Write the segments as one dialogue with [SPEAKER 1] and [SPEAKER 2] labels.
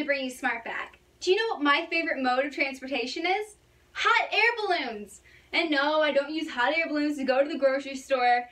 [SPEAKER 1] to Breathe Smart Back. Do you know what my favorite mode of transportation is? Hot air balloons! And no, I don't use hot air balloons to go to the grocery store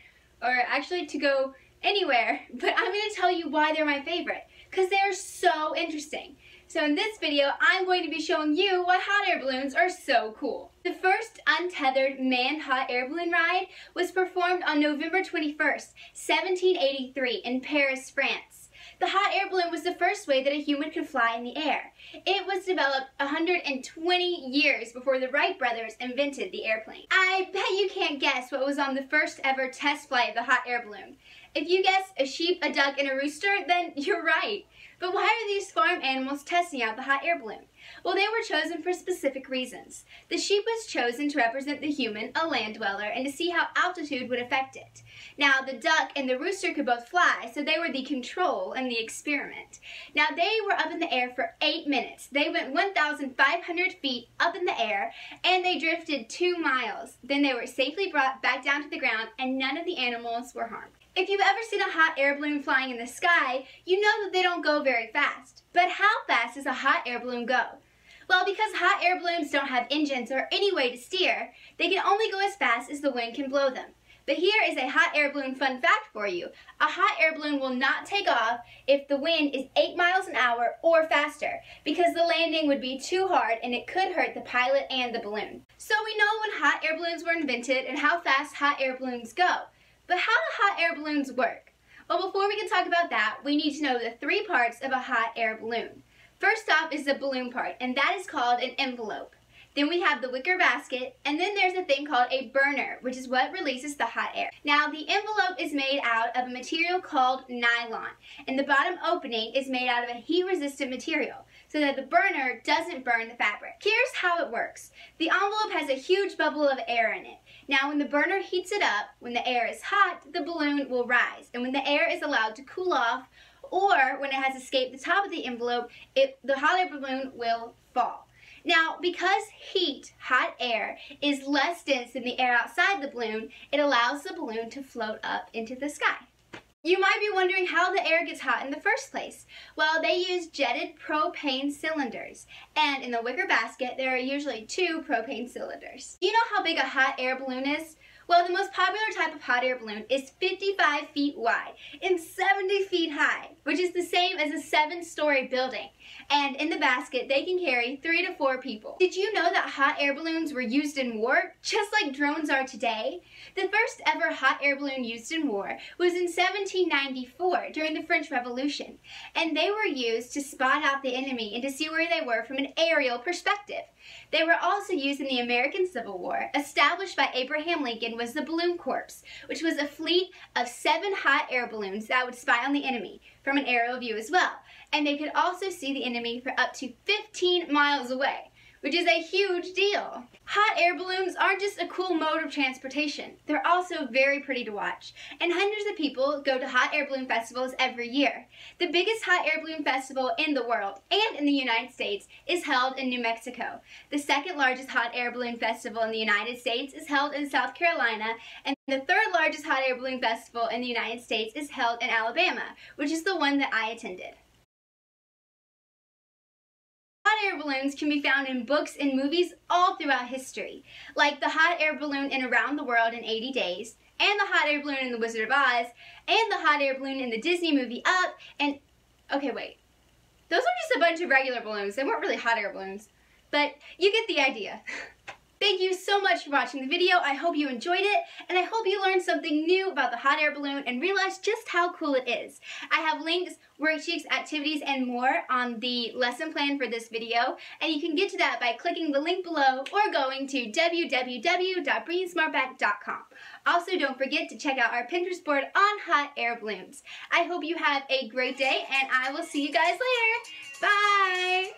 [SPEAKER 1] or actually to go anywhere, but I'm going to tell you why they're my favorite, because they're so interesting. So in this video, I'm going to be showing you why hot air balloons are so cool. The first untethered manned hot air balloon ride was performed on November 21st, 1783 in Paris, France. The hot air balloon was the first way that a human could fly in the air. It was developed 120 years before the Wright brothers invented the airplane. I bet you can't guess what was on the first ever test flight of the hot air balloon. If you guess a sheep, a duck, and a rooster, then you're right. But why are these farm animals testing out the hot air balloon? Well, they were chosen for specific reasons. The sheep was chosen to represent the human, a land dweller, and to see how altitude would affect it. Now, the duck and the rooster could both fly, so they were the control and the experiment. Now, they were up in the air for 8 minutes. They went 1,500 feet up in the air, and they drifted 2 miles. Then they were safely brought back down to the ground, and none of the animals were harmed. If you've ever seen a hot air balloon flying in the sky, you know that they don't go very fast. But how fast does a hot air balloon go? Well, because hot air balloons don't have engines or any way to steer, they can only go as fast as the wind can blow them. But here is a hot air balloon fun fact for you. A hot air balloon will not take off if the wind is 8 miles an hour or faster, because the landing would be too hard and it could hurt the pilot and the balloon. So we know when hot air balloons were invented and how fast hot air balloons go. But how do hot air balloons work? Well, before we can talk about that, we need to know the 3 parts of a hot air balloon. First off is the balloon part, and that is called an envelope. Then we have the wicker basket, and then there's a thing called a burner, which is what releases the hot air. Now, the envelope is made out of a material called nylon, and the bottom opening is made out of a heat-resistant material, so that the burner doesn't burn the fabric. Here's how it works. The envelope has a huge bubble of air in it. Now, when the burner heats it up, when the air is hot, the balloon will rise, and when the air is allowed to cool off, or when it has escaped the top of the envelope, the hot air balloon will fall. Now, because heat, hot air, is less dense than the air outside the balloon, it allows the balloon to float up into the sky. You might be wondering how the air gets hot in the first place. Well, they use jetted propane cylinders, and in the wicker basket, there are usually 2 propane cylinders. Do you know how big a hot air balloon is? Well, the most popular type of hot air balloon is 55 feet wide and 70 feet high, which is the same as a 7-story building. And in the basket, they can carry 3 to 4 people. Did you know that hot air balloons were used in war, just like drones are today? The first ever hot air balloon used in war was in 1794 during the French Revolution, and they were used to spot out the enemy and to see where they were from an aerial perspective. They were also used in the American Civil War. Established by Abraham Lincoln was the Balloon Corps, which was a fleet of 7 hot air balloons that would spy on the enemy from an aerial view as well. And they could also see the enemy for up to 15 miles away, which is a huge deal. Hot air balloons aren't just a cool mode of transportation. They're also very pretty to watch, and hundreds of people go to hot air balloon festivals every year. The biggest hot air balloon festival in the world and in the United States is held in New Mexico. The second largest hot air balloon festival in the United States is held in South Carolina, and the third largest hot air balloon festival in the United States is held in Alabama, which is the one that I attended. Hot air balloons can be found in books and movies all throughout history, like the hot air balloon in Around the World in 80 Days, and the hot air balloon in The Wizard of Oz, and the hot air balloon in the Disney movie Up, and... okay, wait. Those are just a bunch of regular balloons. They weren't really hot air balloons, but you get the idea. Thank you so much for watching the video. I hope you enjoyed it, and I hope you learned something new about the hot air balloon and realized just how cool it is. I have links, worksheets, activities, and more on the lesson plan for this video, and you can get to that by clicking the link below or going to www.breathesmartback.com. Also, don't forget to check out our Pinterest board on hot air balloons. I hope you have a great day, and I will see you guys later. Bye!